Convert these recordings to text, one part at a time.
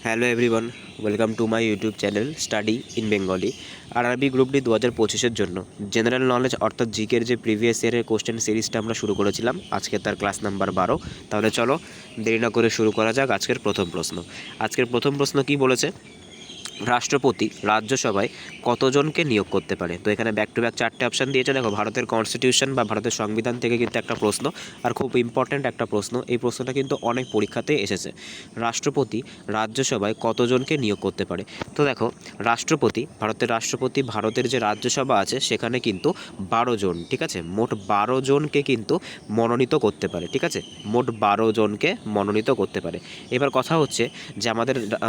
Hello everyone, welcome to my YouTube channel study in Bengali. RRB group D 2025-এর জন্য general knowledge অর্থাৎ জিকের যে প্রিভিয়াস ইয়ারের কোশ্চেন সিরিজটা আমরা শুরু করেছিলাম, আজকে তার ক্লাস নাম্বার 12। তাহলে চলো দেরি না করে শুরু করা যাক আজকের প্রথম প্রশ্ন। আজকের প্রথম প্রশ্ন কি বলেছে? রাষ্ট্রপতি রাজ্যসভায় কতজনকে নিয়োগ করতে পারে? তো এখানে ব্যাক টু ব্যাক চারটে অপশান দিয়েছে। দেখো, ভারতের কনস্টিটিউশন বা ভারতের সংবিধান থেকে কিন্তু একটা প্রশ্ন, আর খুব ইম্পর্ট্যান্ট একটা প্রশ্ন। এই প্রশ্নটা কিন্তু অনেক পরীক্ষাতে এসেছে। রাষ্ট্রপতি রাজ্যসভায় কতজনকে নিয়োগ করতে পারে? তো দেখো, ভারতের রাষ্ট্রপতি ভারতের যে রাজ্যসভা আছে সেখানে কিন্তু 12 জন, ঠিক আছে, মোট 12 জনকে কিন্তু মনোনীত করতে পারে, ঠিক আছে, মোট 12 জনকে মনোনীত করতে পারে। এবার কথা হচ্ছে যে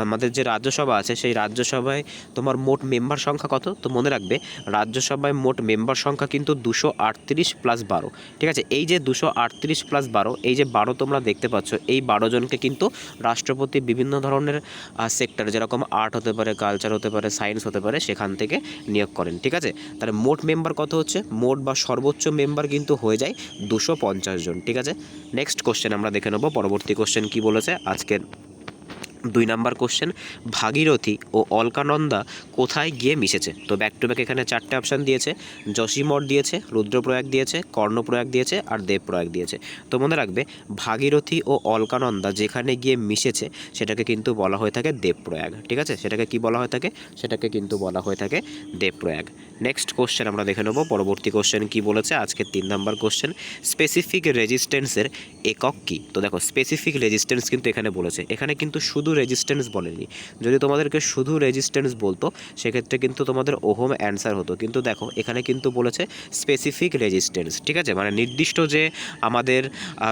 আমাদের যে রাজ্যসভা আছে সেই রাজ্যসভায় তোমার মোট মেম্বার সংখ্যা কত? তো মনে রাখবে, রাজ্যসভায় মোট মেম্বার সংখ্যা কিন্তু 238 + 12, ঠিক আছে। এই যে 238 + 12, এই যে 12 তোমরা দেখতে পাচ্ছ, এই 12 জনকে কিন্তু রাষ্ট্রপতি বিভিন্ন ধরনের সেক্টর, যেরকম আর্ট হতে পারে, কালচার হতে পারে, সায়েন্স হতে পারে, সেখান থেকে নিয়োগ করেন, ঠিক আছে। তাহলে মোট মেম্বার কত হচ্ছে? মোট বা সর্বোচ্চ মেম্বার কিন্তু হয়ে যায় 250 জন, ঠিক আছে। নেক্সট কোশ্চেন আমরা দেখে নেব। পরবর্তী কোশ্চেন কি বলেছে আজকের 2 নাম্বার কোশ্চেন, ভাগীরথী ও অলকানন্দা কোথায় গিয়ে মিশেছে? তো ব্যাক টু ব্যাক এখানে চারটে অপশান দিয়েছে। যশীমঠ দিয়েছে, রুদ্রপ্রয়াগ দিয়েছে, কর্ণপ্রয়াগ দিয়েছে, আর দেবপ্রয়াগ দিয়েছে। তো মনে রাখবে, ভাগীরথী ও অলকানন্দা যেখানে গিয়ে মিশেছে সেটাকে কিন্তু বলা হয়ে থাকে দেবপ্রয়াগ, ঠিক আছে। সেটাকে কি বলা হয়ে থাকে? সেটাকে কিন্তু বলা হয়ে থাকে দেবপ্রয়াগ। নেক্সট কোশ্চেন আমরা দেখে নেব। পরবর্তী কোশ্চেন কি বলেছে আজকের 3 নাম্বার কোশ্চেন, স্পেসিফিক রেজিস্ট্যান্সের একক কী? তো দেখো, স্পেসিফিক রেজিস্ট্যান্স কিন্তু এখানে বলেছে। এখানে কিন্তু শুধু রেজিস্ট্যান্স বলেনি। যদি তোমাদেরকে শুধু রেজিস্ট্যান্স বলতো সেক্ষেত্রে কিন্তু তোমাদের ওহম অ্যান্সার হতো, কিন্তু দেখো এখানে কিন্তু বলেছে স্পেসিফিক রেজিস্ট্যান্স, ঠিক আছে, মানে নির্দিষ্ট যে আমাদের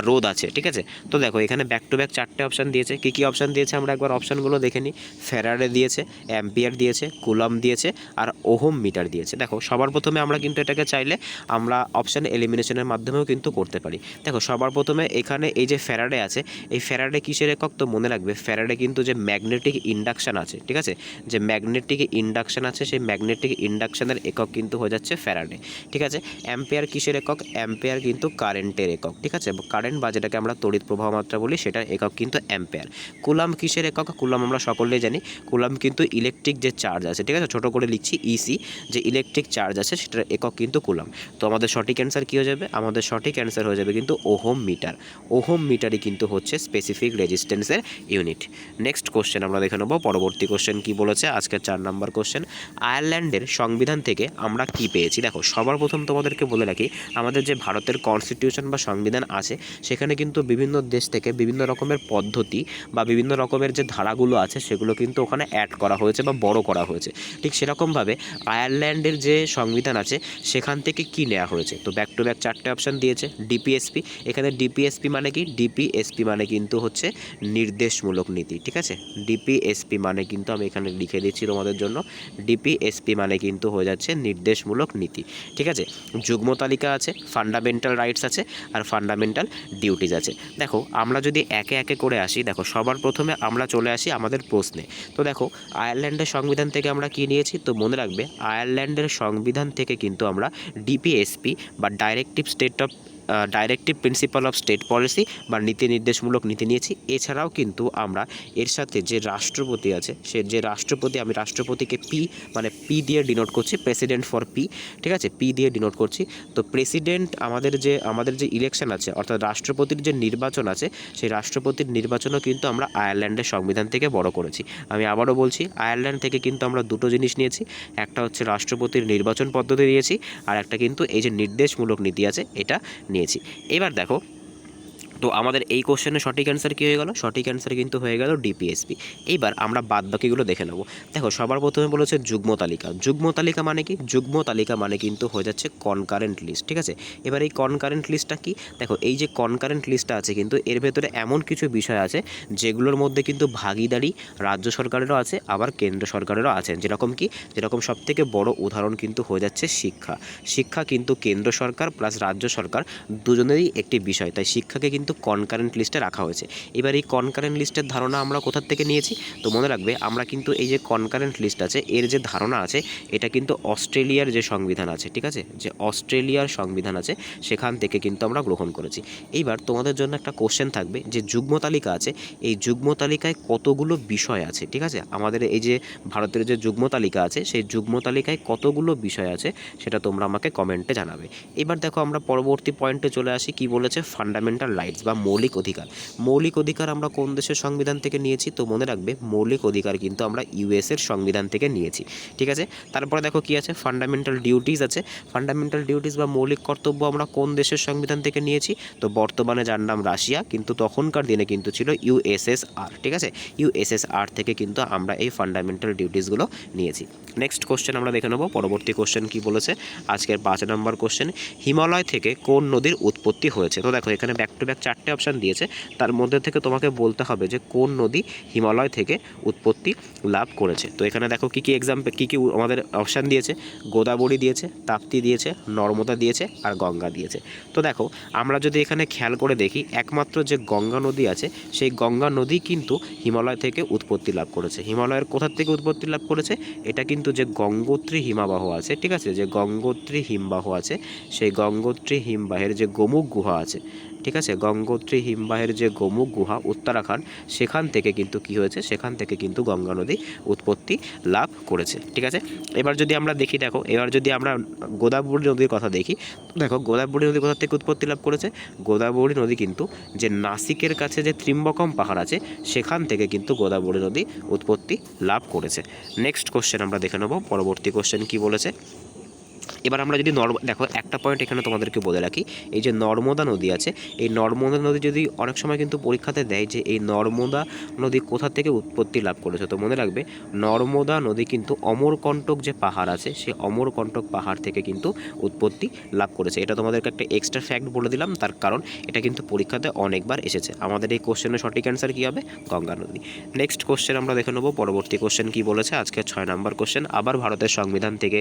রোধ আছে, ঠিক আছে। তো দেখো, এখানে ব্যাক টু ব্যাক চারটে অপশান দিয়েছে। কী কী অপশান দিয়েছে আমরা একবার অপশানগুলো দেখে নিই। ফ্যারাডে দিয়েছে, অ্যাম্পিয়ার দিয়েছে, কুলম দিয়েছে, আর ওহম মিটার দিয়েছে। দেখো, সবার প্রথমে আমরা কিন্তু এটাকে চাইলে আমরা অপশান এলিমিনেশনের মাধ্যমেও কিন্তু করতে পারি। দেখো, সবার প্রথমে এখানে এই যে ফ্যারাডে আছে, এই ফ্যারাডে কিসের একক? তো মনে রাখবে, ফ্যারাডে কিন্তু যে ম্যাগনেটিক ইন্ডাকশান আছে, ঠিক আছে, যে ম্যাগনেটিক ইন্ডাকশান আছে সেই ম্যাগনেটিক ইন্ডাকশানের একক কিন্তু হয়ে যাচ্ছে ফ্যারাডে, ঠিক আছে। অ্যাম্পিয়ার কিসের একক? অ্যাম্পিয়ার কিন্তু কারেন্টের একক, ঠিক আছে, কারেন্ট বা যেটাকে আমরা তড়িৎ প্রবাহ মাত্রা বলি সেটার একক কিন্তু অ্যাম্পিয়ার। কুলাম কিসের একক? কুলাম আমরা সকলেই জানি, কুলাম কিন্তু ইলেকট্রিক যে চার্জ আছে, ঠিক আছে, ছোটো করে লিখছি ইসি, যে ইলেকট্রিক চার্জ আছে সেটার একক কিন্তু কুলাম। তো আমাদের সঠিক অ্যান্সার কী হয়ে যাবে? আমাদের সঠিক অ্যান্সার হয়ে যাবে কিন্তু ওহম মিটার। ওহম মিটারই কিন্তু হচ্ছে স্পেসিফিক রেজিস্ট্যান্সের ইউনিট। নেক্সট কোশ্চেন আমরা দেখে নেব। পরবর্তী কোশ্চেন কি বলেছে আজকের 4 নাম্বার কোশ্চেন, আয়ারল্যান্ডের সংবিধান থেকে আমরা কি পেয়েছি? দেখো, সবার প্রথম তোমাদেরকে বলে রাখি, আমাদের যে ভারতের কনস্টিটিউশন বা সংবিধান আছে সেখানে কিন্তু বিভিন্ন দেশ থেকে বিভিন্ন রকমের পদ্ধতি বা বিভিন্ন রকমের যে ধারাগুলো আছে সেগুলো কিন্তু ওখানে অ্যাড করা হয়েছে বা বড় করা হয়েছে। ঠিক সেরকমভাবে আয়ারল্যান্ডের যে সংবিধান আছে সেখান থেকে কি নেওয়া হয়েছে? তো ব্যাক টু ব্যাক চারটে অপশান দিয়েছে। ডিপিএসপি, এখানে ডিপিএসপি মানে কি? ডিপিএসপি মানে কিন্তু হচ্ছে নির্দেশমূলক নীতি, ঠিক আছে। ডিপিএসপি মানে কিন্তু আমি এখানে লিখে দিচ্ছি তোমাদের জন্য, ডিপিএসপি মানে কিন্তু হয়ে যাচ্ছে নির্দেশমূলক নীতি, ঠিক আছে। যুগ্ম তালিকা আছে, ফান্ডামেন্টাল রাইটস আছে, আর ফান্ডামেন্টাল ডিউটিজ আছে। দেখো, আমরা যদি একে একে করে আসি, দেখো সবার প্রথমে আমরা চলে আসি আমাদের প্রশ্নে। তো দেখো, আয়ারল্যান্ডের সংবিধান থেকে আমরা কী নিয়েছি? তো মনে রাখবে, আয়ারল্যান্ডের সংবিধান থেকে কিন্তু আমরা ডিপিএসপি বা directive principle of state policy বা নীতি নির্দেশমূলক নীতি নিয়েছি। এছাড়াও কিন্তু আমরা এর সাথে যে রাষ্ট্রপতি আছে, সে যে রাষ্ট্রপতি, আমি রাষ্ট্রপতিকে পি মানে পি দিয়ে ডিনোট করছি, প্রেসিডেন্ট ফর পি, ঠিক আছে, পি দিয়ে ডিনোট করছি। তো প্রেসিডেন্ট আমাদের যে ইলেকশন আছে, অর্থাৎ রাষ্ট্রপতির যে নির্বাচন আছে, সেই রাষ্ট্রপতির নির্বাচনও কিন্তু আমরা আয়ারল্যান্ডের সংবিধান থেকে বড় করেছি। আমি আবারও বলছি, আয়ারল্যান্ড থেকে কিন্তু আমরা দুটো জিনিস নিয়েছি, একটা হচ্ছে রাষ্ট্রপতির নির্বাচন পদ্ধতি নিয়েছি, আর একটা কিন্তু এই যে নির্দেশমূলক নীতি আছে এটা নিয়েছি। এবার দেখো, তো আমাদের এই কোশ্চেনের সঠিক অ্যান্সার কী হয়ে গেল? সঠিক অ্যান্সার কিন্তু হয়ে গেল ডিপিএসপি। এইবার আমরা বাদবাকিগুলো দেখে নেব। দেখো, সবার প্রথমে বলেছে যুগ্ম তালিকা। যুগ্ম তালিকা মানে কি? যুগ্ম তালিকা মানে কিন্তু হয়ে যাচ্ছে কনকারেন্ট লিস্ট, ঠিক আছে। এবার এই কনকারেন্ট লিস্টটা কি? দেখো, এই যে কনকারেন্ট লিস্টটা আছে কিন্তু এর ভেতরে এমন কিছু বিষয় আছে যেগুলোর মধ্যে কিন্তু ভাগিদারি রাজ্য সরকারেরও আছে, আবার কেন্দ্র সরকারেরও আছে। যেরকম সবথেকে বড় উদাহরণ কিন্তু হয়ে যাচ্ছে শিক্ষা। শিক্ষা কিন্তু কেন্দ্র সরকার প্লাস রাজ্য সরকার দুজনেরই একটি বিষয়, তাই শিক্ষাকে কিন্তু কিন্তু কনকারেন্ট লিস্টে রাখা হয়েছে। এবার এই কনকারেন্ট লিস্টের ধারণা আমরা কোথা থেকে নিয়েছি? তো মনে রাখবে আমরা কিন্তু এই যে কনকারেন্ট লিস্ট আছে এর যে ধারণা আছে এটা কিন্তু অস্ট্রেলিয়ার যে সংবিধান আছে, ঠিক আছে, যে অস্ট্রেলিয়ার সংবিধান আছে সেখান থেকে কিন্তু আমরা গ্রহণ করেছি। এইবার তোমাদের জন্য একটা কোশ্চেন থাকবে যে যুগ্ম তালিকা আছে, এই যুগ্ম তালিকায় কতগুলো বিষয় আছে, ঠিক আছে, আমাদের এই যে ভারতের যে যুগ্ম তালিকা আছে সেই যুগ্ম তালিকায় কতগুলো বিষয় আছে সেটা তোমরা আমাকে কমেন্টে জানাবে। এবার দেখো আমরা পরবর্তী পয়েন্টে চলে আসি, কি বলেছে, ফান্ডামেন্টাল রাইটস বা মৌলিক অধিকার। মৌলিক অধিকার আমরা কোন দেশের সংবিধান থেকে নিয়েছি? তো মনে রাখবে মৌলিক অধিকার কিন্তু আমরা ইউএসের সংবিধান থেকে নিয়েছি, ঠিক আছে। তারপরে দেখো কি আছে, ফান্ডামেন্টাল ডিউটিস আছে। ফান্ডামেন্টাল ডিউটিস বা মৌলিক কর্তব্য আমরা কোন দেশের সংবিধান থেকে নিয়েছি? তো বর্তমানে যার নাম রাশিয়া, কিন্তু তখনকার দিনে কিন্তু ছিল ইউএসএসআর, ঠিক আছে, ইউএসএসআর থেকে কিন্তু আমরা এই ফান্ডামেন্টাল ডিউটিসগুলো নিয়েছি। নেক্সট কোশ্চেন আমরা দেখে নেব, পরবর্তী কোশ্চেন কি বলেছে আজকের 5 নম্বর কোশ্চেন, হিমালয় থেকে কোন নদীর উৎপত্তি হয়েছে? তো দেখো এখানে ব্যাক টু ব্যাক 4টে অপশান দিয়েছে, তার মধ্যে থেকে তোমাকে বলতে হবে যে কোন নদী হিমালয় থেকে উৎপত্তি লাভ করেছে। তো এখানে দেখো কী কী এক্সাম্পল, কী কী আমাদের অপশান দিয়েছে, গোদাবরী দিয়েছে, তাপ্তি দিয়েছে, নর্মদা দিয়েছে আর গঙ্গা দিয়েছে। তো দেখো আমরা যদি এখানে খেয়াল করে দেখি একমাত্র যে গঙ্গা নদী আছে সেই গঙ্গা নদী কিন্তু হিমালয় থেকে উৎপত্তি লাভ করেছে। হিমালয়ের কোথা থেকে উৎপত্তি লাভ করেছে? এটা কিন্তু যে গঙ্গোত্রী হিমবাহ আছে, ঠিক আছে, যে গঙ্গোত্রী হিমবাহ আছে সেই গঙ্গোত্রী হিমবাহের যে গোমুখ গুহা আছে, ঠিক আছে, গঙ্গোত্রী হিমবাহের যে গোমুখ গুহা উত্তরাখণ্ড, সেখান থেকে কিন্তু কি হয়েছে, সেখান থেকে কিন্তু গঙ্গা নদী উৎপত্তি লাভ করেছে, ঠিক আছে। এবার যদি আমরা দেখি, দেখো এবার যদি আমরা গোদাবরী নদীর কথা দেখি, দেখো গোদাবরী নদী কোথা থেকে উৎপত্তি লাভ করেছে? গোদাবরী নদী কিন্তু যে নাসিকের কাছে যে ত্রিম্বকম পাহাড় আছে সেখান থেকে কিন্তু গোদাবরী নদী উৎপত্তি লাভ করেছে। নেক্সট কোশ্চেন আমরা দেখে নেব, পরবর্তী কোশ্চেন কি বলেছে। এবার আমরা যদি দেখো একটা পয়েন্ট এখানে তোমাদেরকে বলে রাখি, এই যে নর্মদা নদী আছে, এই নর্মদা নদী যদি অনেক সময় কিন্তু পরীক্ষাতে দেয় যে এই নর্মদা নদী কোথা থেকে উৎপত্তি লাভ করেছে, তো মনে রাখবে নর্মদা নদী কিন্তু অমরকণ্টক যে পাহাড় আছে সেই অমরকণ্টক পাহাড় থেকে কিন্তু উৎপত্তি লাভ করেছে। এটা তোমাদেরকে একটা এক্সট্রা ফ্যাক্ট বলে দিলাম, তার কারণ এটা কিন্তু পরীক্ষাতে অনেকবার এসেছে। আমাদের এই কোশ্চেনের সঠিক অ্যান্সার কী হবে? গঙ্গা নদী। নেক্সট কোশ্চেন আমরা দেখে নেব, পরবর্তী কোশ্চেন কী বলেছে আজকে 6 নম্বর কোশ্চেন, আবার ভারতের সংবিধান থেকে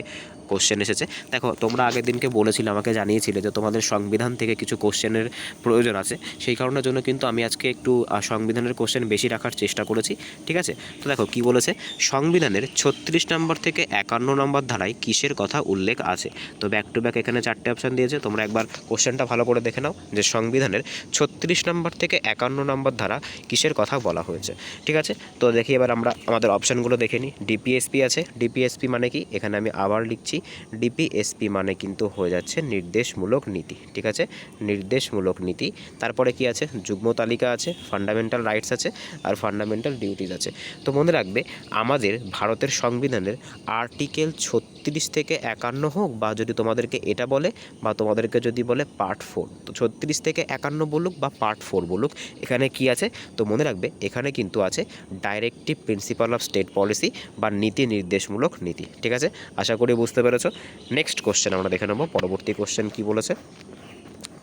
কোশ্চেন এসেছে। দেখো তোমরা আগের দিনকে বলেছিলে, আমাকে জানিয়েছিলে যে তোমাদের সংবিধান থেকে কিছু কোশ্চেনের প্রয়োজন আছে, সেই কারণের জন্য কিন্তু আমি আজকে একটু সংবিধানের কোশ্চেন বেশি রাখার চেষ্টা করেছি, ঠিক আছে। তো দেখো কি বলেছে, সংবিধানের 36 নম্বর থেকে 51 নম্বর ধারায় কিসের কথা উল্লেখ আছে? তো ব্যাক টু ব্যাক এখানে 4টে অপশান দিয়েছে, তোমরা একবার কোশ্চেনটা ভালো করে দেখে নাও যে সংবিধানের 36 নম্বর থেকে 51 নম্বর ধারা কিসের কথা বলা হয়েছে, ঠিক আছে। তো দেখি এবার আমরা আমাদের অপশানগুলো দেখে নিই। ডিপিএসপি আছে, ডিপিএসপি মানে কি, এখানে আমি আবার লিখছি, ডিপিএসপি মানে কিন্তু হয়ে যাচ্ছে নির্দেশমূলক নীতি, ঠিক আছে, নির্দেশমূলক নীতি। তারপরে কি আছে, যুগ্ম তালিকা আছে, ফান্ডামেন্টাল রাইটস আছে আর ফান্ডামেন্টাল ডিউটিস আছে। তো মনে রাখবে আমাদের ভারতের সংবিধানের আর্টিকেল 36 থেকে 51 হোক, বা যদি তোমাদেরকে এটা বলে বা তোমাদেরকে যদি বলে পার্ট 4, তো 36 থেকে 51 বলুক বা পার্ট 4 বলুক, এখানে কি আছে? তো মনে রাখবে এখানে কিন্তু আছে directive principle of state policy বা নীতি নির্দেশমূলক নীতি, ঠিক আছে। আশা করি বুঝতে পেরেছো। নেক্সট কোশ্চেন আমরা দেখে নেব, পরবর্তী কোশ্চেন কি বলেছে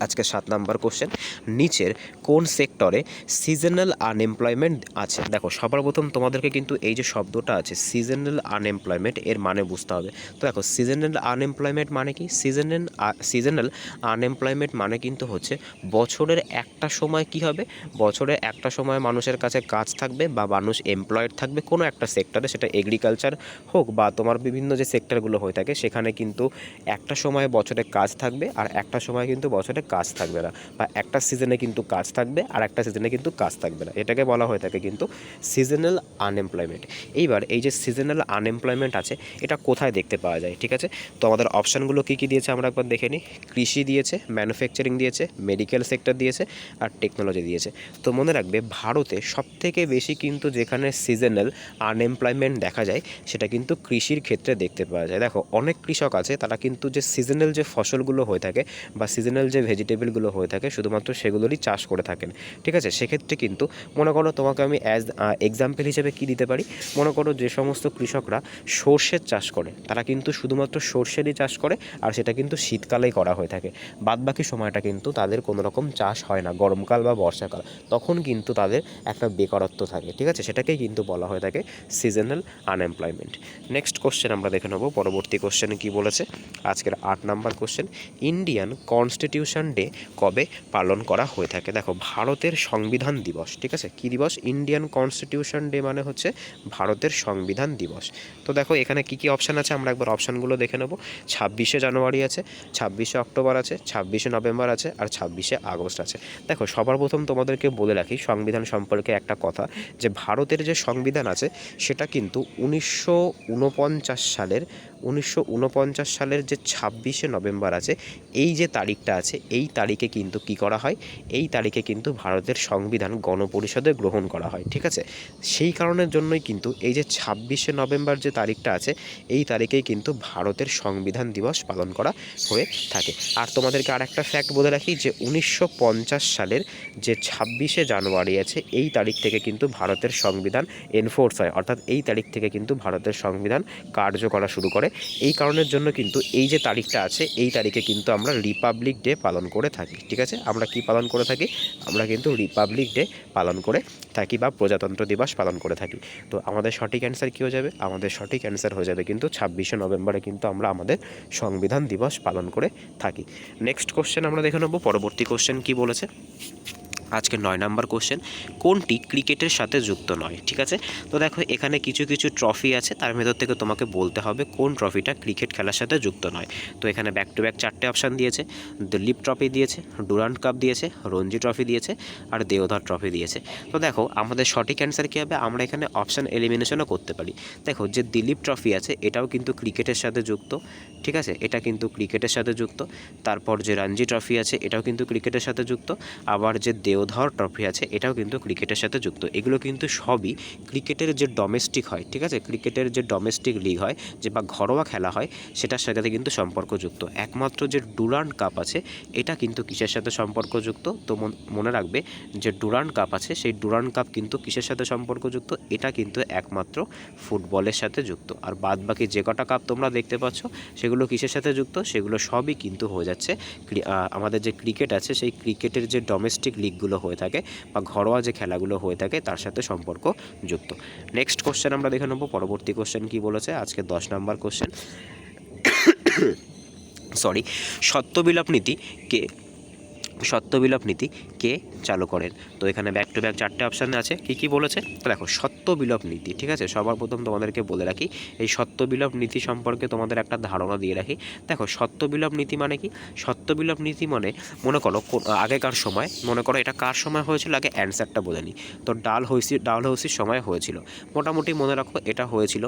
আজকে 7 নম্বর কোশ্চেন, নিচের কোন সেক্টরে সিজনাল আনএমপ্লয়মেন্ট আছে? দেখো সবার প্রথম তোমাদেরকে কিন্তু এই যে শব্দটা আছে সিজনাল আনএমপ্লয়মেন্ট, এর মানে বুঝতে হবে। তো দেখো সিজনাল আনএমপ্লয়মেন্ট মানে কি, সিজনাল আনএমপ্লয়মেন্ট মানে কিন্তু হচ্ছে বছরের একটা সময় কি হবে, বছরের একটা সময় মানুষের কাছে কাজ থাকবে বা মানুষ এমপ্লয়েড থাকবে কোনো একটা সেক্টরে, সেটা এগ্রিকালচার হোক বা তোমার বিভিন্ন যে সেক্টরগুলো হয়ে থাকে সেখানে কিন্তু একটা সময় বছরে কাজ থাকবে আর একটা সময় কিন্তু বছরে কাজ থাকবে না, বা একটা সিজনে কিন্তু কাজ থাকবে আর একটা সিজনে কিন্তু কাজ থাকবে না, এটাকে বলা হয়ে থাকে কিন্তু সিজনাল আনএমপ্লয়মেন্ট। এইবার এই যে সিজনাল আনএমপ্লয়মেন্ট আছে এটা কোথায় দেখতে পাওয়া যায়, ঠিক আছে। তো আমাদের অপশানগুলো কী কী দিয়েছে আমরা একবার দেখে নিই। কৃষি দিয়েছে, ম্যানুফ্যাকচারিং দিয়েছে, মেডিকেল সেক্টর দিয়েছে আর টেকনোলজি দিয়েছে। তো মনে রাখবে ভারতে সবথেকে বেশি কিন্তু যেখানে সিজনাল আনএমপ্লয়মেন্ট দেখা যায় সেটা কিন্তু কৃষির ক্ষেত্রে দেখতে পাওয়া যায়। দেখো অনেক কৃষক আছে তারা কিন্তু যে সিজনাল যে ফসলগুলো হয়ে থাকে বা সিজনাল যে ভেজিটেবলগুলো হয়ে থাকে শুধুমাত্র সেগুলোরই চাষ করে থাকেন, ঠিক আছে। সেক্ষেত্রে কিন্তু মনে করো তোমাকে আমি এক্সাম্পল হিসেবে কি দিতে পারি, মনে করো যে সমস্ত কৃষকরা সর্ষের চাষ করে তারা কিন্তু শুধুমাত্র সর্ষেরই চাষ করে আর সেটা কিন্তু শীতকালেই করা হয়ে থাকে, বাদবাকি সময়টা কিন্তু তাদের কোনো রকম চাষ হয় না, গরমকাল বা বর্ষাকাল, তখন কিন্তু তাদের একটা বেকারত্ব থাকে, ঠিক আছে, সেটাকেই কিন্তু বলা হয়ে থাকে সিজনাল আনএমপ্লয়মেন্ট। নেক্সট কোশ্চেন আমরা দেখে নেব, পরবর্তী কোশ্চেন কি বলেছে আজকের 8 নম্বর কোশ্চেন, ইন্ডিয়ান কনস্টিটিউশন ডে কবে পালন করা হয়ে থাকে? দেখো ভারতের সংবিধান দিবস, ঠিক আছে, কী দিবস? ইন্ডিয়ান কনস্টিটিউশন ডে মানে হচ্ছে ভারতের সংবিধান দিবস। তো দেখো এখানে কী কী অপশান আছে আমরা একবার অপশানগুলো দেখে নেব। 26শে জানুয়ারি আছে, 26শে অক্টোবর আছে, 26শে নভেম্বর আছে, আর 26শে আগস্ট আছে। দেখো সবার প্রথম তোমাদেরকে বলে রাখি সংবিধান সম্পর্কে একটা কথা, যে ভারতের যে সংবিধান আছে সেটা কিন্তু 1949 সালের যে 26শে নভেম্বর আছে, এই যে তারিখটা আছে এই তারিখে কিন্তু কি করা হয়, এই তারিখে কিন্তু ভারতের সংবিধান গণপরিষদে গ্রহণ করা হয়, ঠিক আছে। সেই কারণের জন্যই কিন্তু এই যে 26শে নভেম্বর যে তারিখটা আছে এই তারিখেই কিন্তু ভারতের সংবিধান দিবস পালন করা হয়ে থাকে। আর তোমাদেরকে আর একটা ফ্যাক্ট বলে রাখি যে 1950 সালের যে 26শে জানুয়ারি আছে এই তারিখ থেকে কিন্তু ভারতের সংবিধান এনফোর্স হয়, অর্থাৎ এই তারিখ থেকে কিন্তু ভারতের সংবিধান কার্য করা শুরু করে। এই কারণের জন্য কিন্তু এই যে তারিখটা আছে এই তারিখে কিন্তু আমরা রিপাবলিক ডে পালন করে থাকি, ঠিক আছে। আমরা কি পালন করে থাকি? আমরা কিন্তু রিপাবলিক ডে পালন করে থাকি বা প্রজাতন্ত্র দিবস পালন করে থাকি। তো আমাদের সঠিক অ্যান্সার কী হয়ে যাবে? আমাদের সঠিক অ্যান্সার হয়ে যাবে কিন্তু 26শে নভেম্বরে কিন্তু আমরা আমাদের সংবিধান দিবস পালন করে থাকি। নেক্সট কোশ্চেন আমরা দেখে নেব, পরবর্তী কোশ্চেন কী বলেছে। আজকে 9 নম্বর কোশ্চেন, কোনটি ক্রিকেটের সাথে যুক্ত নয়? ঠিক আছে, তো দেখো এখানে কিছু কিছু ট্রফি আছে, তার ভেতর থেকে তোমাকে বলতে হবে কোন ট্রফিটা ক্রিকেট খেলার সাথে যুক্ত নয়। তো এখানে ব্যাক টু ব্যাক 4টে অপশান দিয়েছে, দিলীপ ট্রফি দিয়েছে, ডুরান্ড কাপ দিয়েছে, রঞ্জি ট্রফি দিয়েছে, আর দেওধর ট্রফি দিয়েছে। তো দেখো আমাদের সঠিক অ্যান্সার কী হবে? আমরা এখানে অপশান এলিমিনেশনও করতে পারি। দেখো যে দিলীপ ট্রফি আছে এটাও কিন্তু ক্রিকেটের সাথে যুক্ত, ঠিক আছে, এটা কিন্তু ক্রিকেটের সাথে যুক্ত। তারপর যে রঞ্জি ট্রফি আছে এটাও কিন্তু ক্রিকেটের সাথে যুক্ত। আবার যে দেওধর ট্রফি আছে এটাও কিন্তু ক্রিকেটের সাথে যুক্ত। এগুলো কিন্তু সবই ক্রিকেটের যে ডোমেস্টিক হয়, ঠিক আছে, ক্রিকেটের যে ডোমেস্টিক লিগ হয় যে বা ঘরোয়া খেলা হয় সেটার সাথে কিন্তু সম্পর্কযুক্ত। একমাত্র যে ডুরান্ড কাপ আছে এটা কিন্তু কিসের সাথে সম্পর্কযুক্ত? তো মনে রাখবে যে ডুরান্ড কাপ আছে সেই ডুরান্ড কাপ কিন্তু কিসের সাথে সম্পর্কযুক্ত? এটা কিন্তু একমাত্র ফুটবলের সাথে যুক্ত। আর বাদ বাকি যে কটা কাপ তোমরা দেখতে পাচ্ছ সেগুলো কিসের সাথে যুক্ত? সেগুলো সবই কিন্তু হয়ে যাচ্ছে আমাদের যে ক্রিকেট আছে সেই ক্রিকেটের যে ডোমেস্টিক লিগগুলো হয়ে থাকে বা ঘরোয়া যে খেলাগুলো হয়ে থাকে তার সাথে সম্পর্ক যুক্ত। নেক্সট কোশ্চেন আমরা দেখে নেব, পরবর্তী কোশ্চেন কি বলেছে। আজকে 10 নম্বর কোশ্চেন, সত্যবিলোপ নীতি কে চালু করেন? তো এখানে ব্যাক টু ব্যাক 4টে অপশান আছে, কী বলেছে? তো দেখো সত্যবিলোপ নীতি, ঠিক আছে, সবার প্রথম তোমাদেরকে বলে রাখি এই সত্যবিলোপ নীতি সম্পর্কে তোমাদের একটা ধারণা দিয়ে রাখি। দেখো সত্যবিলোপ নীতি মানে কি? সত্যবিলোপ নীতি মানে মনে করো আগেকার সময়, মনে করো এটা কার সময় হয়েছিল আগে অ্যান্সারটা বলে নিই। তো ডালহৌসির সময় হয়েছিল। মোটামুটি মনে রাখো এটা হয়েছিল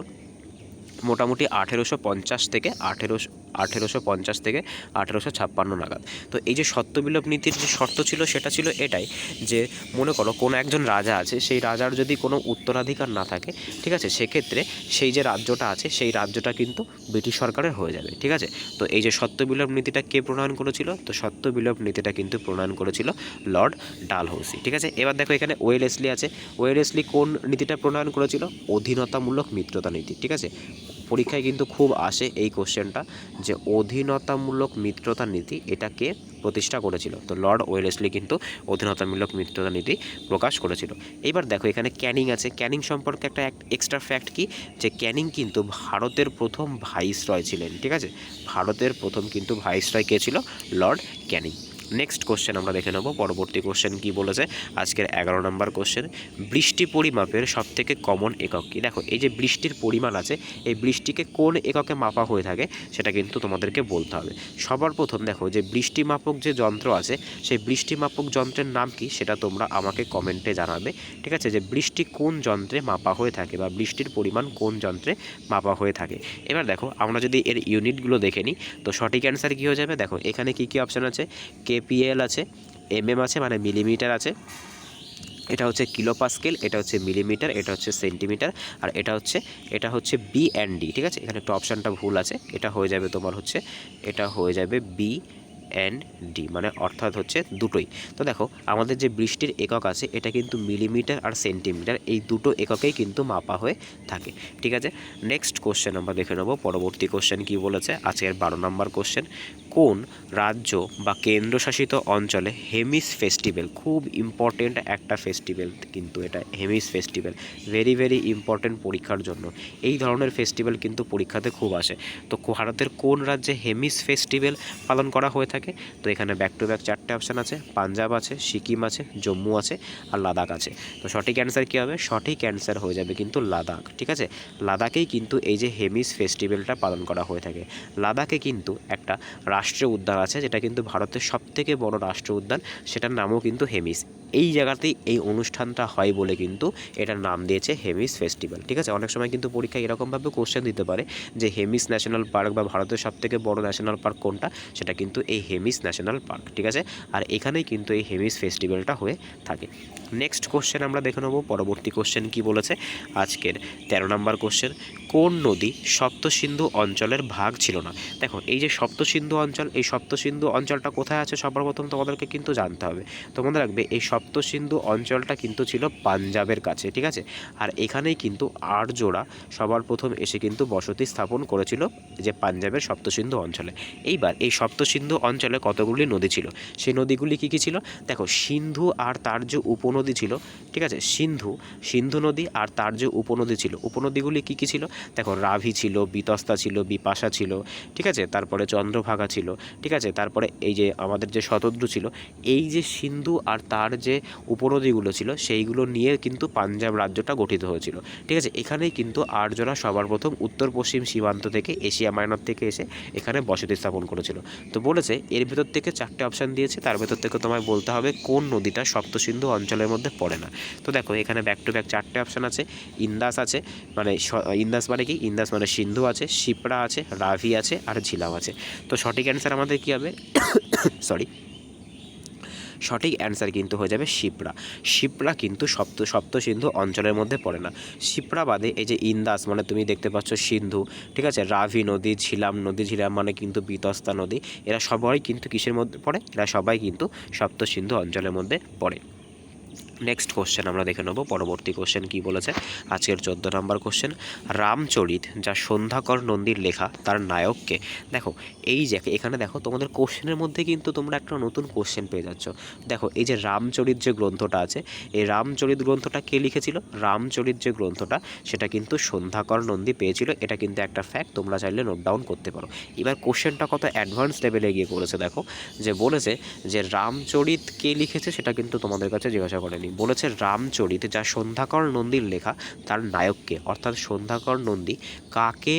মোটামুটি 1850 থেকে 1856 নাগাদ। তো এই যে সত্যবিলোপ নীতির যে শর্ত ছিল সেটা ছিল এটাই যে মনে করো কোনো একজন রাজা আছে, সেই রাজার যদি কোনো উত্তরাধিকার না থাকে, ঠিক আছে, সেক্ষেত্রে সেই যে রাজ্যটা আছে সেই রাজ্যটা কিন্তু ব্রিটিশ সরকারের হয়ে যাবে, ঠিক আছে। তো এই যে সত্যবিলোপ নীতিটা কে প্রণয়ন করেছিল? তো সত্যবিলোপ নীতিটা কিন্তু প্রণয়ন করেছিল লর্ড ডালহৌসি, ঠিক আছে। এবার দেখো এখানে ওয়েলেসলি আছে, ওয়েলেসলি কোন নীতিটা প্রণয়ন করেছিল? অধীনতামূলক মিত্রতা নীতি, ঠিক আছে। পরীক্ষায় কিন্তু খুব আসে এই কোশ্চেনটা যে অধীনতামূলক মিত্রতা নীতি এটাকে প্রতিষ্ঠা করেছিল। তো লর্ড ওয়েলেসলি কিন্তু অধীনতামূলক মিত্রতা নীতি প্রকাশ করেছিল। এবার দেখো এখানে ক্যানিং আছে, ক্যানিং সম্পর্কে একটা এক্সট্রা ফ্যাক্ট কি, যে ক্যানিং কিন্তু ভারতের প্রথম ভাইসরয় ছিলেন, ঠিক আছে। ভারতের প্রথম কিন্তু ভাইসরয় কে ছিল? লর্ড ক্যানিং। নেক্সট কোশ্চেন আমরা দেখে নেব, পরবর্তী কোশ্চেন কি বলেছে। আজকের 11 নম্বর কোশ্চেন, বৃষ্টি পরিমাপের সবথেকে কমন একক কি? দেখো এই যে বৃষ্টির পরিমাণ আছে এই বৃষ্টিকে কোন এককে মাপা হয়ে থাকে সেটা কিন্তু তোমাদেরকে বলতে হবে। সবার প্রথম দেখো যে বৃষ্টি মাপক যে যন্ত্র আছে সেই বৃষ্টি মাপক যন্ত্রের নাম কি সেটা তোমরা আমাকে কমেন্টে জানাবে, ঠিক আছে, যে বৃষ্টি কোন যন্ত্রে মাপা হয়ে থাকে বা বৃষ্টির পরিমাণ কোন যন্ত্রে মাপা হয়ে থাকে। এবার দেখো আমরা যদি এর ইউনিটগুলো দেখে নিই তো সঠিক অ্যান্সার কী হয়ে যাবে। দেখো এখানে কী কী অপশান আছে, কেপিএল আছে, এমএম আছে মানে মিলিমিটার আছে, এটা হচ্ছে কিলোপাস্কেল, এটা হচ্ছে মিলিমিটার, এটা হচ্ছে সেন্টিমিটার, আর এটা হচ্ছে বি অ্যান্ড ডি, ঠিক আছে। এখানে একটা অপশানটা ভুল আছে, এটা হয়ে যাবে তোমার হচ্ছে বি অ্যান্ড ডি, মানে অর্থাৎ হচ্ছে দুটোই। তো দেখো আমাদের যে বৃষ্টির একক আছে এটা কিন্তু মিলিমিটার আর সেন্টিমিটার, এই দুটো এককেই কিন্তু মাপা হয়ে থাকে, ঠিক আছে। নেক্সট কোশ্চেন আমরা দেখে নেব, পরবর্তী কোশ্চেন কি বলেছে। আজকের 12 নম্বর কোশ্চেন, কোন রাজ্য বা কেন্দ্রশাসিত অঞ্চলে হেমিস ফেস্টিভ্যাল, খুব ইম্পর্টেন্ট একটা ফেস্টিভ্যাল কিন্তু এটা, Hemis festival very very important পরীক্ষার জন্য। এই ধরনের ফেস্টিভ্যাল কিন্তু পরীক্ষাতে খুব আসে। তো ভারতের কোন রাজ্যে হেমিস ফেস্টিভ্যাল পালন করা হয়ে থাকে? থাকে। তো এখানে ব্যাক টু ব্যাক 4টে অপশান আছে, পাঞ্জাব আছে, সিকিম আছে, জম্মু আছে আর লাদাখ আছে। তো সঠিক অ্যান্সার কী হবে? সঠিক অ্যান্সার হয়ে যাবে কিন্তু লাদাখ। ঠিক আছে, লাদাখেই কিন্তু এই যে হেমিস ফেস্টিভ্যালটা পালন করা হয়ে থাকে। লাদাখে কিন্তু একটা রাষ্ট্রীয় উদ্যান আছে, যেটা কিন্তু ভারতের সবথেকে বড় রাষ্ট্রীয় উদ্যান, সেটার নামও কিন্তু হেমিস। এই জায়গাতেই এই অনুষ্ঠানটা হয় বলে কিন্তু এটার নাম দিয়েছে হেমিস ফেস্টিভ্যাল। ঠিক আছে, অনেক সময় কিন্তু পরীক্ষায় এরকমভাবে কোশ্চেন দিতে পারে যে হেমিস ন্যাশনাল পার্ক বা ভারতের সবথেকে বড় ন্যাশনাল পার্ক কোনটা, সেটা কিন্তু এই হেমিস ন্যাশনাল পার্ক। ঠিক আছে, আর এখানেই কিন্তু এই হেমিস ফেস্টিভ্যালটা হয়ে থাকে। নেক্সট কোশ্চেন আমরা দেখে নেব, পরবর্তী কোশ্চেন কি বলেছে আজকের 13 নম্বর কোশ্চেন। কোন নদী সপ্তসিন্ধু অঞ্চলের ভাগ ছিল না? দেখো, এই যে সপ্তসিন্ধু অঞ্চল, এই সপ্তসিন্ধু অঞ্চলটা কোথায় আছে সবার প্রথম তোমাদেরকে কিন্তু জানতে হবে। তো মনে রাখবে, এই সপ্তসিন্ধু অঞ্চলটা কিন্তু ছিল পাঞ্জাবের কাছে। ঠিক আছে, আর এখানেই কিন্তু আর্যরা সবার প্রথম এসে কিন্তু বসতি স্থাপন করেছিল যে পাঞ্জাবের সপ্তসিন্ধু অঞ্চলে। এইবার এই সপ্তসিন্ধু অঞ্চলে কতগুলি নদী ছিল, সেই নদীগুলি কী কী ছিল? দেখো, সিন্ধু আর তার যে উপনদী ছিল, ঠিক আছে, সিন্ধু নদী আর তার যে উপনদী ছিল, উপনদীগুলি কী কী ছিল? দেখো, রাভি ছিল, বিতস্তা ছিল, বিপাশা ছিল, ঠিক আছে, তারপরে চন্দ্রভাগা ছিল, ঠিক আছে, তারপরে এই যে আমাদের যে শতদ্রু ছিল। এই যে সিন্ধু আর তার যে উপনদীগুলো ছিল, সেইগুলো নিয়ে কিন্তু পাঞ্জাব রাজ্যটা গঠিত হয়েছিল। ঠিক আছে, এখানেই কিন্তু আর্যরা সবার প্রথম উত্তর পশ্চিম সীমান্ত থেকে এশিয়া মাইনর থেকে এসে এখানে বসতি স্থাপন করেছিল। তো বলেছে এর ভেতর থেকে 4টে অপশান দিয়েছে, তার ভেতর থেকে তোমায় বলতে হবে কোন নদীটা সপ্তসিন্ধু অঞ্চলের মধ্যে পড়ে না। তো দেখো, এখানে ব্যাক টু ব্যাক 4টে অপশান আছে। ইন্দাস আছে, মানে ইন্দাস মানে কি? ইন্দাস মানে সিন্ধু আছে, শিপ্রা আছে, রাভি আছে আর ঝিলাম আছে। তো সঠিক অ্যান্সার আমাদের কী হবে? সরি, সঠিক অ্যান্সার কিন্তু হয়ে যাবে শিপ্রা। শিপ্রা কিন্তু সপ্তসিন্ধু অঞ্চলের মধ্যে পড়ে না। শিপ্রা বাদে এই যে ইন্দাস মানে তুমি দেখতে পাচ্ছ সিন্ধু, ঠিক আছে, রাভি নদী, ঝিলাম নদী, ঝিলাম মানে কিন্তু বিতস্তা নদী, এরা সবাই কিন্তু কিসের মধ্যে পড়ে? এরা সবাই কিন্তু সপ্তসিন্ধু অঞ্চলের মধ্যে পড়ে। নেক্সট কোশ্চেন আমরা দেখে নেব, পরবর্তী কোশ্চেন কি বলেছে আজকের 14 নম্বর কোশ্চেন। রামচরিত যা সন্ধ্যাকর নন্দীর লেখা, তার নায়ককে? দেখো, এই যে এখানে দেখো, তোমাদের কোশ্চেনের মধ্যে কিন্তু তোমরা একটা নতুন কোশ্চেন পেয়ে যাচ্ছ। দেখো, এই যে রামচরিত যে গ্রন্থটা আছে, এই রামচরিত গ্রন্থটা কে লিখেছিল? রামচরিত যে গ্রন্থটা, সেটা কিন্তু সন্ধ্যাকর নন্দী পেয়েছিল। এটা কিন্তু একটা ফ্যাক্ট, তোমরা চাইলে নোট ডাউন করতে পারো। এবার কোশ্চেনটা কত অ্যাডভান্স লেভেলে গিয়ে করেছে দেখো, যে বলেছে যে রামচরিত কে লিখেছে, সেটা কিন্তু তোমাদের কাছে জিজ্ঞাসা করেনি। বলেছে রামচরিত যা সন্ধ্যাকর নন্দীর লেখা, তার নায়ককে? অর্থাৎ সন্ধ্যাকর নন্দী কাকে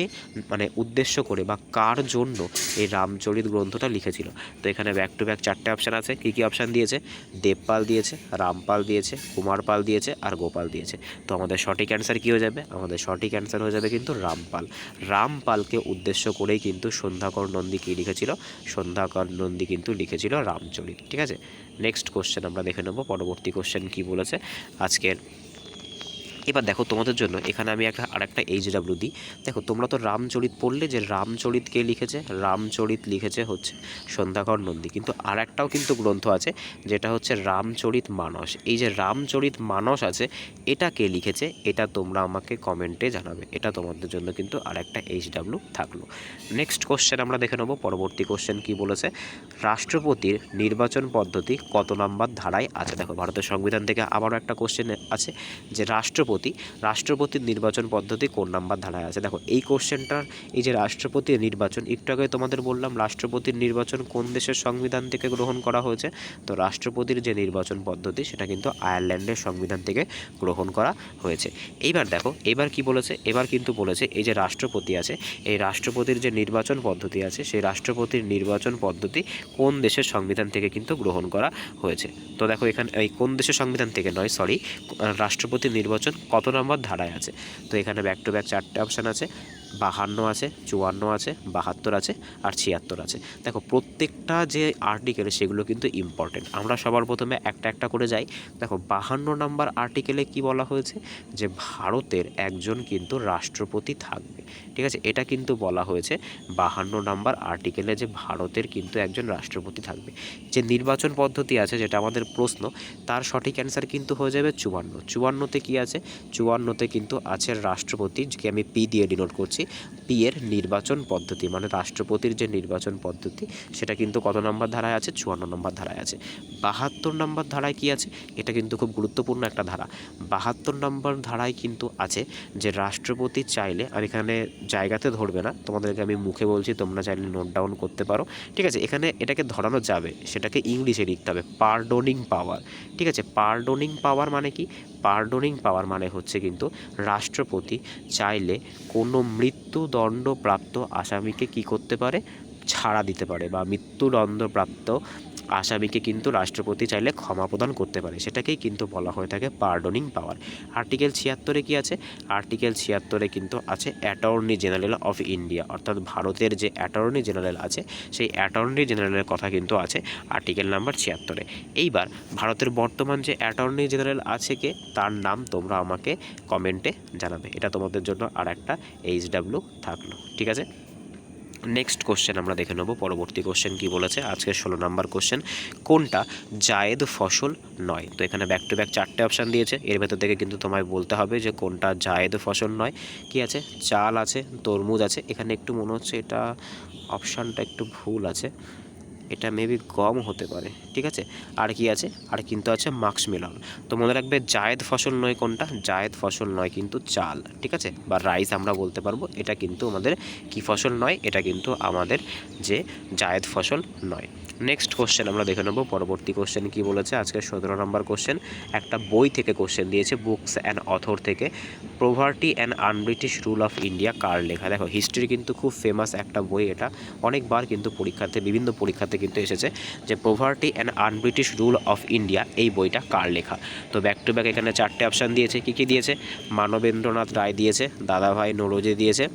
মানে উদ্দেশ্য করে বা কার জন্য এই রামচরিত গ্রন্থটা লিখেছিল? তো এখানে ব্যাক টু ব্যাক 4টে অপশান আছে। কী কী অপশান দিয়েছে? দেবপাল দিয়েছে, রামপাল দিয়েছে, কুমারপাল দিয়েছে আর গোপাল দিয়েছে। তো আমাদের সঠিক অ্যান্সার কী হয়ে যাবে? আমাদের সঠিক অ্যান্সার হয়ে যাবে কিন্তু রামপাল। রামপালকে উদ্দেশ্য করেই কিন্তু সন্ধ্যাকর নন্দী কী লিখেছিল? সন্ধ্যাকর নন্দী কিন্তু লিখেছিল রামচরিত। ঠিক আছে, নেক্সট কোশ্চেন আমরা দেখে নেব, পরবর্তী কোশ্চেন কি বলেছে আজকের। এবার দেখো, তোমাদের জন্য এখানে আমি আরেকটা HW দিই। দেখো, তোমরা তো রামচরিত পড়লে যে রামচরিত কে লিখেছে? রামচরিত লিখেছে হচ্ছে সন্ধ্যাকর নন্দী, কিন্তু আর একটাও কিন্তু গ্রন্থ আছে যেটা হচ্ছে রামচরিত মানস। এই যে রামচরিত মানস আছে, এটা কে লিখেছে? এটা তোমরা আমাকে কমেন্টে জানাবে। এটা তোমাদের জন্য কিন্তু আর একটা HW থাকলো। নেক্সট কোশ্চেন আমরা দেখে নেব, পরবর্তী কোশ্চেন কি বলেছে। রাষ্ট্রপতির নির্বাচন পদ্ধতি কত নম্বর ধারায় আছে? দেখো, ভারতের সংবিধান থেকে আবারও একটা কোশ্চেন আছে যে রাষ্ট্রপতির নির্বাচন পদ্ধতি কোন নাম্বার ধারায় আছে? দেখো, এই কোশ্চেনটার এই যে রাষ্ট্রপতির নির্বাচন, একটু আগে তোমাদের বললাম রাষ্ট্রপতির নির্বাচন কোন দেশের সংবিধান থেকে গ্রহণ করা হয়েছে। তো রাষ্ট্রপতির যে নির্বাচন পদ্ধতি, সেটা কিন্তু আয়ারল্যান্ডের সংবিধান থেকে গ্রহণ করা হয়েছে। এইবার দেখো, এবার কি বলেছে? এবার কিন্তু বলেছে এই যে রাষ্ট্রপতি আছে, এই রাষ্ট্রপতির যে নির্বাচন পদ্ধতি আছে, সেই রাষ্ট্রপতির নির্বাচন পদ্ধতি কোন দেশের সংবিধান থেকে কিন্তু গ্রহণ করা হয়েছে। তো দেখো, এখানে এই কোন দেশের সংবিধান থেকে নয়, সরি, রাষ্ট্রপতির নির্বাচন কত নম্বর ধারায় আছে? তো এখানে ব্যাক টু ব্যাক 4টে অপশান আছে। 52 আছে, 54 আছে, 72 আছে আর 76 আছে। দেখো, প্রত্যেকটা যে আর্টিকেল সেগুলো কিন্তু ইম্পর্টেন্ট। আমরা সবার প্রথমে একটা একটা করে যাই। দেখো, 52 নম্বর আর্টিকেলে কি বলা হয়েছে? যে ভারতের একজন কিন্তু রাষ্ট্রপতি থাকবে। ঠিক আছে, এটা কিন্তু বলা হয়েছে 52 নম্বর আর্টিকেলে, যে ভারতের কিন্তু একজন রাষ্ট্রপতি থাকবে। যে নির্বাচন পদ্ধতি আছে, যেটা আমাদের প্রশ্ন, তার সঠিক অ্যান্সার কিন্তু হয়ে যাবে 54। 54তে কী আছে? 54তে কিন্তু আছে রাষ্ট্রপতি, যাকে আমি P দিয়ে ডিনোট করছি। পি এর নির্বাচন পদ্ধতি, মানে রাষ্ট্রপতির যে নির্বাচন পদ্ধতি সেটা কিন্তু কত নম্বর ধারায় আছে? 54 নম্বর ধারায় আছে। 72 নম্বর ধারায় কি আছে? এটা কিন্তু খুব গুরুত্বপূর্ণ একটা ধারা। 72 নম্বর ধারায় কিন্তু আছে যে রাষ্ট্রপতি চাইলে, আর এখানে জায়গাতে ধরবে না, তোমাদেরকে আমি মুখে বলছি, তোমরা চাইলে নোট ডাউন করতে পারো, ঠিক আছে? এখানে এটাকে ধরানো যাবে, সেটাকে ইংলিশে লিখতে হবে, পার্ডোনিং পাওয়ার, ঠিক আছে? পার্ডোনিং পাওয়ার মানে কি? পার্ডোনিং পাওয়ার মানে হচ্ছে কিন্তু রাষ্ট্রপতি চাইলে কোনো মৃত্যুদণ্ডপ্রাপ্ত আসামিকে কি করতে পারে? ছাড়া দিতে পারে, বা মৃত্যুদণ্ডপ্রাপ্ত আসামিকে কিন্তু রাষ্ট্রপতি চাইলে ক্ষমা প্রদান করতে পারে, সেটাকেই কিন্তু বলা হয়ে থাকে পার্ডোনিং পাওয়ার। আর্টিকেল 76-এ কি আছে? আর্টিকেল 76-এ কিন্তু আছে অ্যাটর্নি জেনারেল অফ ইন্ডিয়া, অর্থাৎ ভারতের যে অ্যাটর্নি জেনারেল আছে সেই অ্যাটর্নি জেনারেলের কথা কিন্তু আছে আর্টিকেল নাম্বার 76-এ। এইবার ভারতের বর্তমান যে অ্যাটর্নি জেনারেল আছে কে, তার নাম তোমরা আমাকে কমেন্টে জানাবে, এটা তোমাদের জন্য আর একটা HW থাকলো, ঠিক আছে? নেক্সট কোশ্চেন আমরা দেখে নেব। পরবর্তী কোশ্চেন কি বলেছে? আজকে 16 নম্বর কোশ্চেন, কোনটা জায়েদ ফসল নয়? তো এখানে ব্যাক টু ব্যাক 4টে অপশান দিয়েছে, এর ভেতর থেকে কিন্তু তোমায় বলতে হবে যে কোনটা জায়েদ ফসল নয়। কি আছে? চাল আছে, তরমুজ আছে, এখানে একটু মনে হচ্ছে এটা অপশানটা একটু ভুল আছে, এটা মেবি গম হতে পারে, ঠিক আছে? আর কি আছে? আর কিন্তু আছে মাক্স মেলন। তো মনে রাখবে জায়েদ ফসল নয় কোনটা? জায়েদ ফসল নয় কিন্তু চাল, ঠিক আছে, বা রাইস আমরা বলতে পারবো, এটা কিন্তু আমাদের কি ফসল নয়? এটা কিন্তু আমাদের যে জায়েদ ফসল নয়। নেক্সট কোশ্চেন আমরা দেখে নেব। পরবর্তী কোশ্চেন কি বলেছে? আজকে 17 নম্বর কোশ্চেন, একটা বই থেকে কোশ্চেন দিয়েছে, বুকস অ্যান্ড অথর থেকে, poverty and unBritish rule of India কার লেখা? দেখো হিস্ট্রি কিন্তু খুব ফেমাস একটা বই, এটা অনেকবার কিন্তু পরীক্ষাতে, বিভিন্ন পরীক্ষাতে কিন্তু এসেছে যে poverty and unBritish rule of India এই বইটা কার লেখা? তো ব্যাক টু ব্যাক এখানে 4টে অপশান দিয়েছে। কী কী দিয়েছে? মানবেন্দ্রনাথ রায় দিয়েছে, দাদাভাই নৌরোজি দিয়েছে,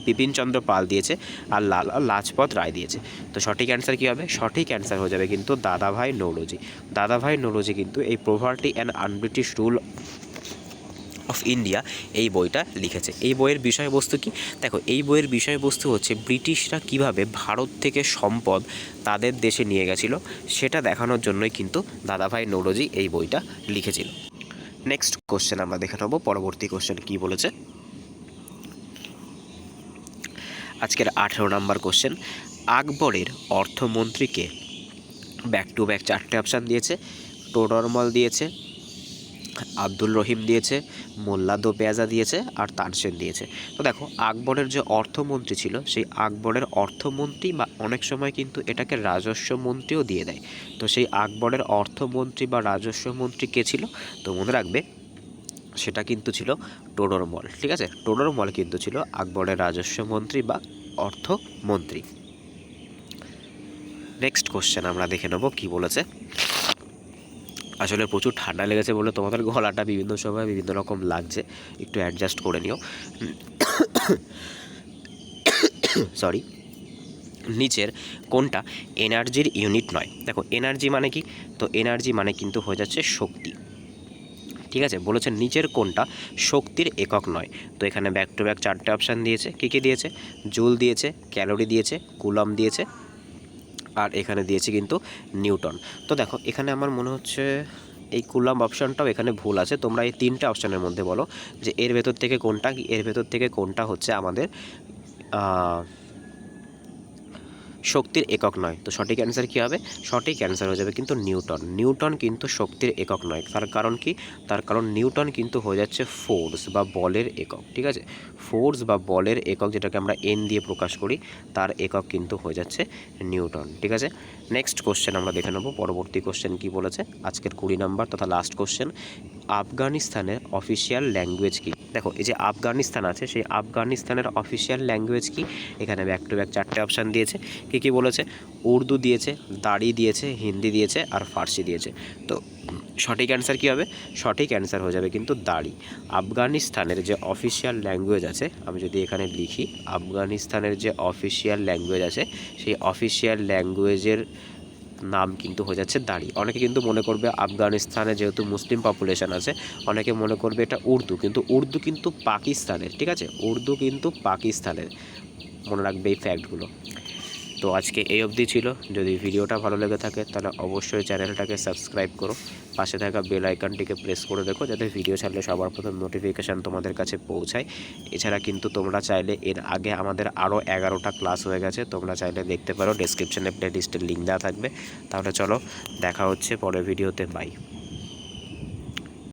বিপিনচন্দ্র পাল দিয়েছে, আর লালা লাজপত রায় দিয়েছে। তো সঠিক অ্যান্সার কী হবে? সঠিক অ্যান্সার হয়ে যাবে কিন্তু দাদাভাই নৌরোজি। দাদাভাই নৌরোজি কিন্তু এই poverty and unBritish rule of India এই বইটা লিখেছে। এই বইয়ের বিষয়বস্তু কি? দেখো এই বইয়ের বিষয়বস্তু হচ্ছে ব্রিটিশরা কিভাবে ভারত থেকে সম্পদ তাদের দেশে নিয়ে গেছিলো সেটা দেখানোর জন্যই কিন্তু দাদাভাই নৌরোজি এই বইটা লিখেছিল। নেক্সট কোশ্চেন আমরা দেখে নেব। পরবর্তী কোশ্চেন কি বলেছে? আজকের 18 নম্বর কোশ্চেন, আকবরের অর্থমন্ত্রীকে? ব্যাক টু ব্যাক 4টে অপশান দিয়েছে, টোডরমল দিয়েছে, আব্দুল রহিম দিয়েছে, মোল্লা দো পেয়াজা দিয়েছে, আর তানসেন দিয়েছে। তো দেখো আকবরের যে অর্থমন্ত্রী ছিল সেই আকবরের অর্থমন্ত্রী, বা অনেক সময় কিন্তু এটাকে রাজস্ব মন্ত্রীও দিয়ে দেয়, তো সেই আকবরের অর্থমন্ত্রী বা রাজস্ব মন্ত্রী কে ছিল? তো মনে রাখবে সেটা কিন্তু ছিল টোডরমল, ঠিক আছে? টোডরমল কিন্তু ছিল আকবরের রাজস্ব মন্ত্রী বা অর্থমন্ত্রী। নেক্সট কোশ্চেন আমরা দেখে নেব কি বলেছে। আসলে প্রচুর ঠান্ডা লেগেছে বলে তোমাদের গলাটা বিভিন্ন সময় বিভিন্ন রকম লাগছে, একটু অ্যাডজাস্ট করে নিও, সরি। নিচের কোনটা এনার্জির ইউনিট নয়? দেখো এনার্জি মানে কি? তো এনার্জি মানে কিন্তু হয়ে যাচ্ছে শক্তি, ঠিক আছে? বলেছে নিচের কোনটা শক্তির একক নয়? তো এখানে ব্যাক টু ব্যাক 4টে অপশান দিয়েছে। কী কী দিয়েছে? জুল দিয়েছে, ক্যালোরি দিয়েছে, কুলম দিয়েছে, আর এখানে দিয়েছে কিন্তু নিউটন। তো দেখো এখানে আমার মনে হচ্ছে এই কুলম অপশানটাও এখানে ভুল আছে। তোমরা এই 3টে অপশানের মধ্যে বলো যে এর ভেতর থেকে কোনটা, এর ভেতর থেকে কোনটা হচ্ছে আমাদের শক্তির একক নয়। তো সঠিক অ্যান্সার কী হবে? সঠিক অ্যান্সার হয়ে যাবে কিন্তু নিউটন। নিউটন কিন্তু শক্তির একক নয়। তার কারণ কি? তার কারণ নিউটন কিন্তু হয়ে যাচ্ছে ফোর্স বা বলের একক, ঠিক আছে? ফোর্স বা বলের একক, যেটাকে আমরা এন দিয়ে প্রকাশ করি, তার একক কিন্তু হয়ে যাচ্ছে নিউটন, ঠিক আছে? নেক্সট কোশ্চেন আমরা দেখে নেব। পরবর্তী কোশ্চেন কি বলেছে? আজকের 20 নম্বর তথা লাস্ট কোশ্চেন, আফগানিস্তানের অফিসিয়াল ল্যাঙ্গুয়েজ কী? দেখো এই যে আফগানিস্তান আছে সেই আফগানিস্তানের অফিসিয়াল ল্যাঙ্গুয়েজ কি? এখানে ব্যাক টু ব্যাক 4টে অপশান দিয়েছে। কী কী বলেছে? উর্দু দিয়েছে, দারি দিয়েছে, হিন্দি দিয়েছে, আর ফার্সি দিয়েছে। তো সঠিক অ্যান্সার কী হবে? সঠিক অ্যান্সার হয়ে যাবে কিন্তু দারি। আফগানিস্তানের যে অফিসিয়াল ল্যাঙ্গুয়েজ আছে, আমি যদি এখানে লিখি আফগানিস্তানের যে অফিসিয়াল ল্যাঙ্গুয়েজ আছে সেই অফিসিয়াল ল্যাঙ্গুয়েজের নাম কিন্তু হয়ে যাচ্ছে দারি। অনেকে কিন্তু মনে করবে আফগানিস্তানে যেহেতু মুসলিম পপুলেশন আছে অনেকে মনে করবে এটা উর্দু, কিন্তু উর্দু কিন্তু পাকিস্তানের, ঠিক আছে? উর্দু কিন্তু পাকিস্তানের, মনে রাখবে এই ফ্যাক্টগুলো। তো আজকে এই অবধি ছিল। যদি ভিডিওটা ভালো লেগে থাকে তাহলে অবশ্যই চ্যানেলটাকে সাবস্ক্রাইব করো, পাশে থাকা বেল আইকনটিকে প্রেস করে রেখো যাতে ভিডিও ছাড়লে সবার প্রথম নোটিফিকেশান তোমাদের কাছে পৌঁছায়। এছাড়া কিন্তু তোমরা চাইলে এর আগে আমাদের আরও 11টা ক্লাস হয়ে গেছে, তোমরা চাইলে দেখতে পারো, ডেসক্রিপশনে প্লেলিস্টের লিঙ্ক দেওয়া থাকবে। তাহলে চলো দেখা হচ্ছে পরের ভিডিওতে, বাই।